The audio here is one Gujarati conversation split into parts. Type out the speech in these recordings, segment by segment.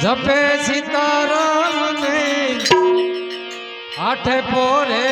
જપે સીતારામ ને આઠે પોરે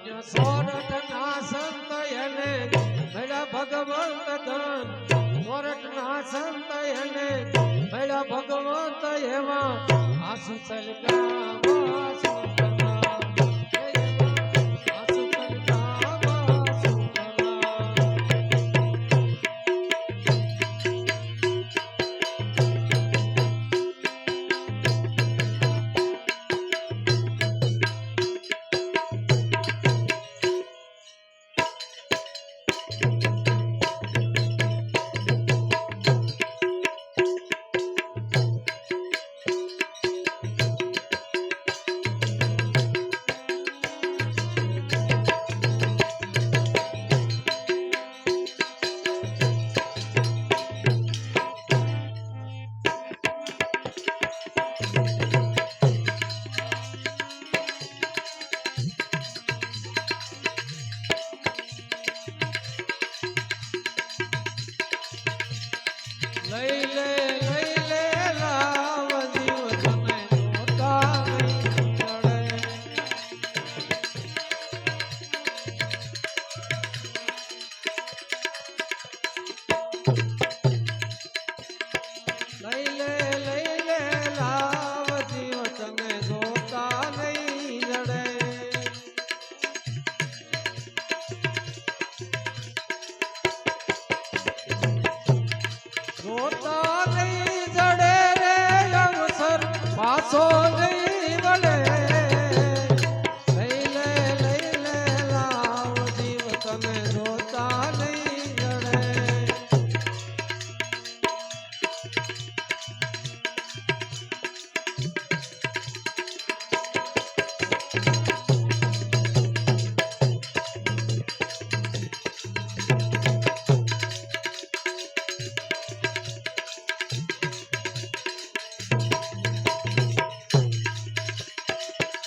સોરઠ ના સંત એને મળ્યા ભગવંત ધન, સોરઠ ના સંત એને મળ્યા ભગવંત એવા આસુ સલગાવા સુતલા, આસુ સલગાવા સુતલા. લઈ લે લાવ જીવ તને જોતા નહીં જડે. લઈ લે લાવ જીવ તને જોતા નહીં જડે. જોતા નહીં જડે રે અવસર પાછો નહીં વળે. લઈ લે લાવ જીવ તને જોતા નહીં જડે.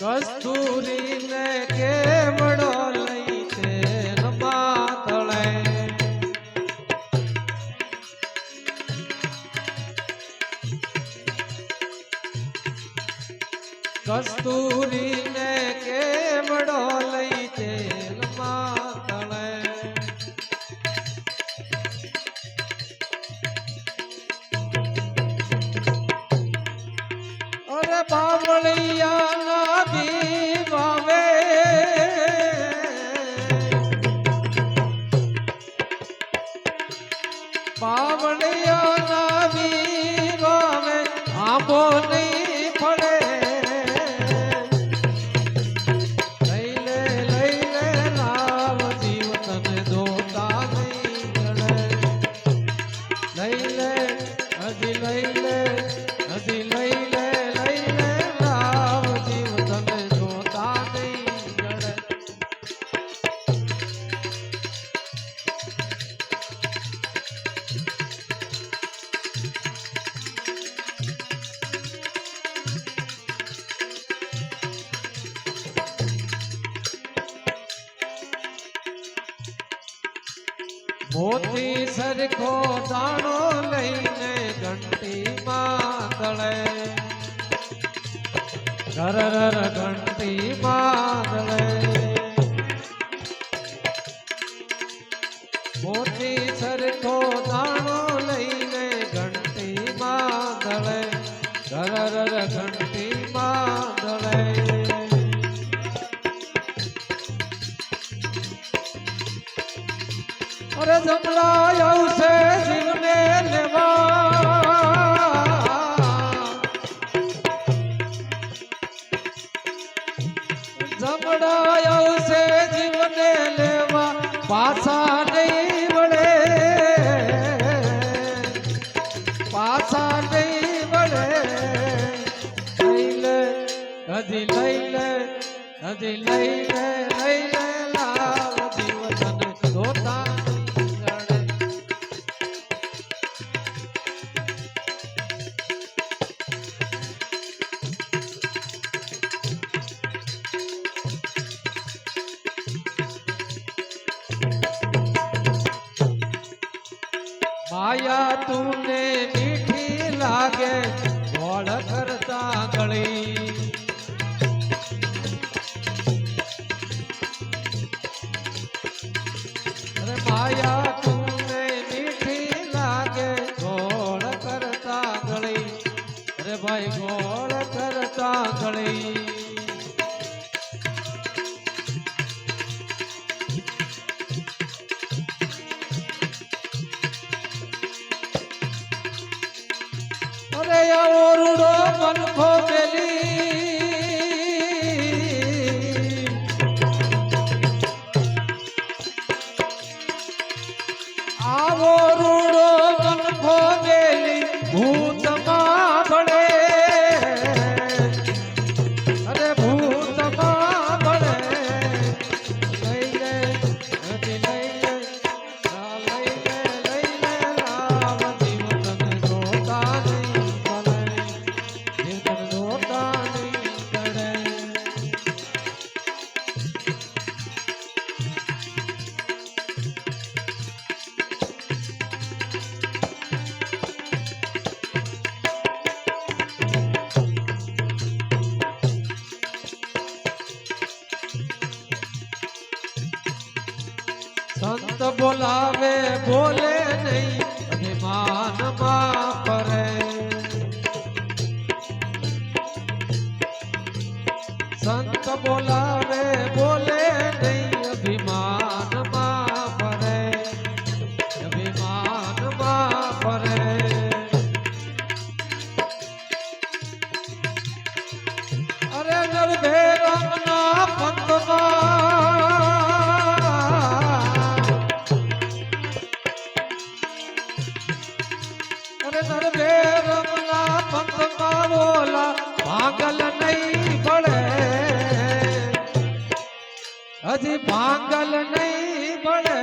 કસ્તુરી ને કેવડો લઈ તે માતળે. કસ્તુરી ને કેવડો લઈ તે માતળે. અરે બાવળિયા ના ભીવાવે, બાવળિયા ના ભીવાવે આંબો નહીં પડે. લઈ લે લાવ જીવ તને જોતા નહીં જડે. લઈ લે હજી લઈ લે હજી લઈ લે લાવ જીવ તને જોતા નહીં જડે. મોતી સરખો દાણો લઈને ઘંટી માં દળે. ઘર ઘંટી માં દળે. મોતી સરખો દાણો લઈને ઘંટી માં દળે. ઘર ઘંટી માં દળે. અરે જમલા આવશે જીવને લેવા. જમડા આવશે જીવને લેવા પાછા નહીં વળે. પાછા નહીં વળે. લઈ લે હજી લઈ લે હજી લઈ લે લાવ જીવ તને જોતા. માયા તુને મીઠી લાગે ગોળ કરતા ગળી. अरे माया तुमने मीठी लागे गोड़ करता गली अरे भाई गोड़ करता गली अरे ओरुड़ो मन खो बेली आवो रूड़ो मन खो बेली भूत मां बड़े अरे भूत मां बड़े लई ले हजी लई ले लई ले राम जीव तने रोता नहीं पड़े जीव तने रोता नहीं पड़े संत बोलावे बोले नहीं अभिमान मां परे संत बोलावे बोले नहीं अभिमान मां परे अभिमान मां परे अरे निर्भेदम ना पंथ बोला भागल नहीं पड़े हजी भागल नहीं पड़े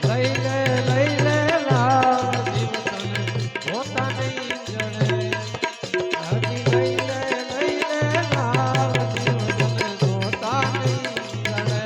लई ले लाल जीव तने होता नहीं जड़े हजी लई ले लाल जीव तने होता नहीं जड़े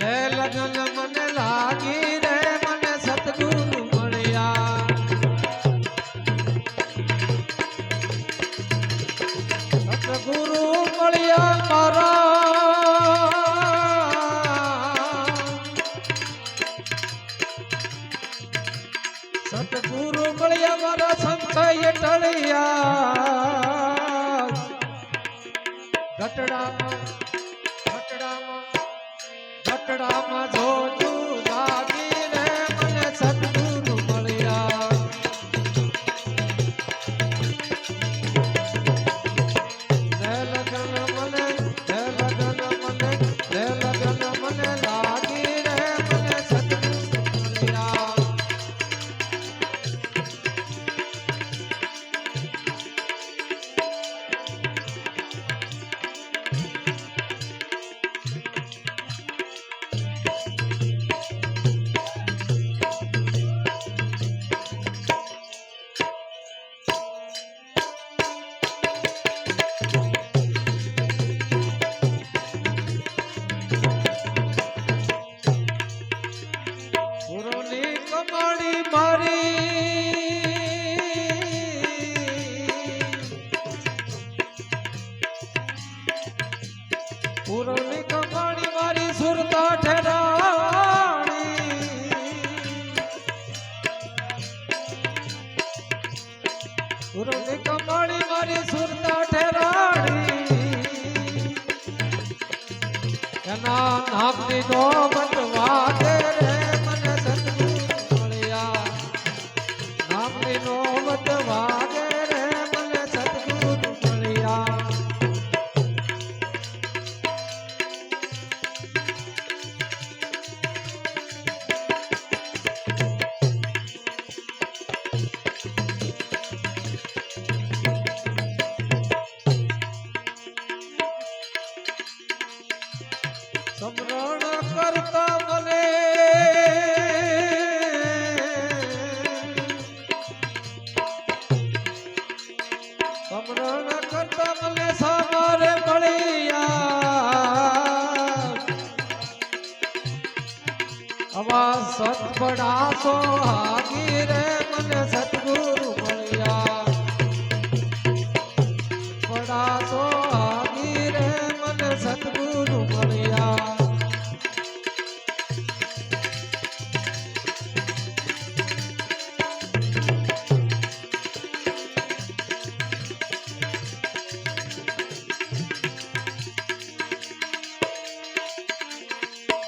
ले लगन मन लागी रे मन सतगुरु मणिया सतगुरु मणिया मारा सतगुरु मणिया मारा संशय टलिया घटड़ा घटड़ा जोजू लागी रे मन सतगुरु मळिया ले लगन मन लागी रे मन सतगुरु मळिया પુરવની કમાણી મારી સુરતા ઠેરાણી પુરવની કમાણી મારી સુરતા ઠેરાણી એના નામની નોબત વાગે રે મને સતગુરુ મળ્યા નામની નોબત વાગે રે મને સતગુરુ મળ્યા સમરણ કરતા મને સમરણ કરતા મને સામારે મળ્યા આવા સતપડા સોહાગી રે મને સદગુરુ મળ્યા પડા સોહાગી રે મને સદગુરુ મળ્યા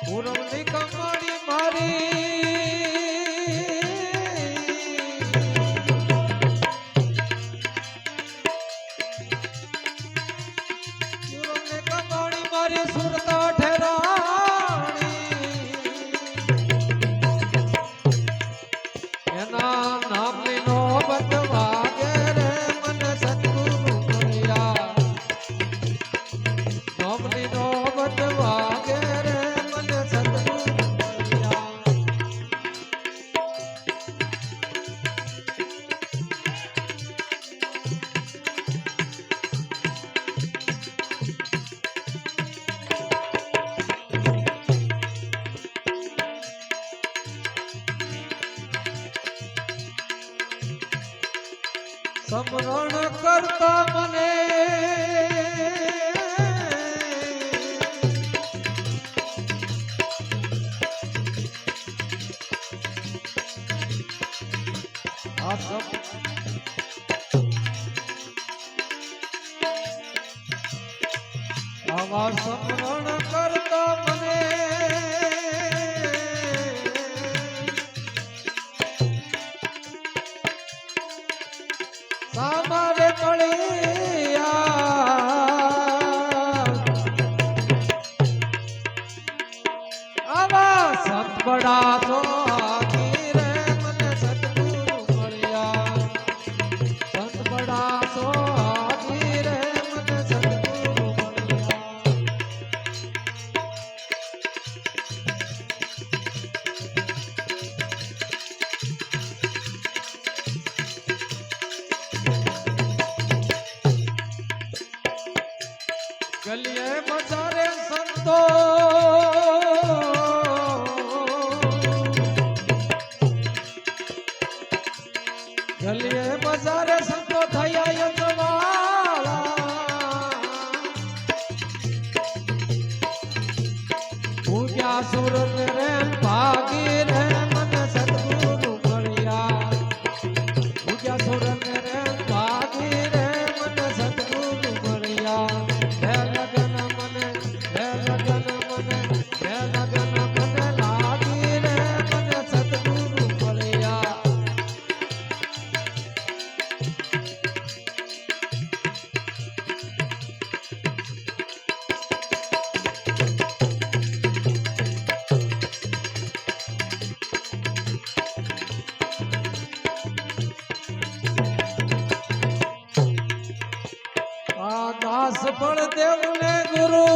પૂરવની કમળી મારી પૂરવની કમળી મારી સુરતા ઠેરાણી એના નામની નોબત વાગે રે મને સદગુરુ મળ્યા નામની નોબત વાગે રે સમરણ કરતા મને આવા સમરણ કરતા મને સામારે મળ્યા આવા સતબડા સોહાગી રે મને સદગુરુ મળ્યા સતબડા સોહાગી રે મને સદગુરુ મળ્યા ગલીએ બજારે સંતો ગલીએ બજારે સંતો થયા યજવાળા પૂજ્યા સુર રે ભાગી રે મને સદગુરુ મળ્યા પૂજ્યા સુર રે ભાગી રે મને સદગુરુ મળ્યા દાસ બળદેવ ને ગુરુ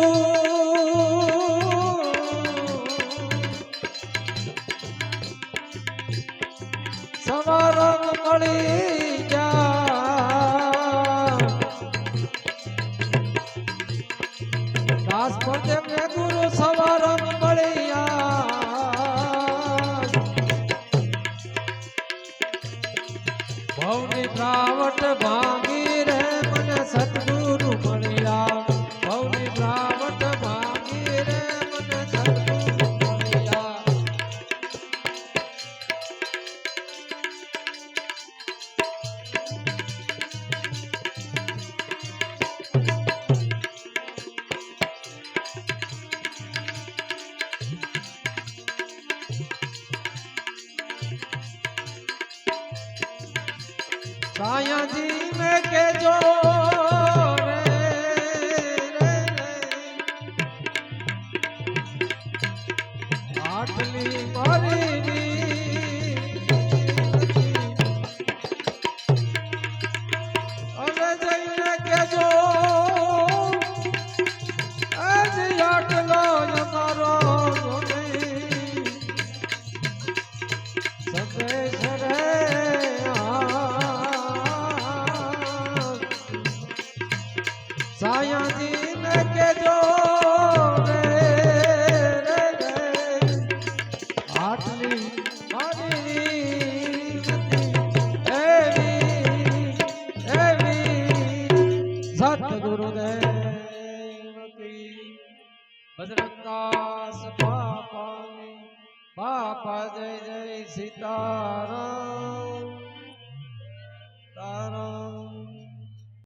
સવારમ મળી જા દાસ બળદેવ ને ગુરુ સવારમ મળ્યા ભવની પ્રાવટ ભાંગી રે મને સદગુરુ મળ્યા ભવની પ્રાવટ ભાંગી રે મને સદગુરુ મળ્યા સાયાજી ને કેજો આટલી મારી હવે જઈને કેજો આજ આટલો અમારો સંદેશ રે સાયાજી ને કેજો ભદ્રદાસ બાપાની બાપા જય જય સીતારામ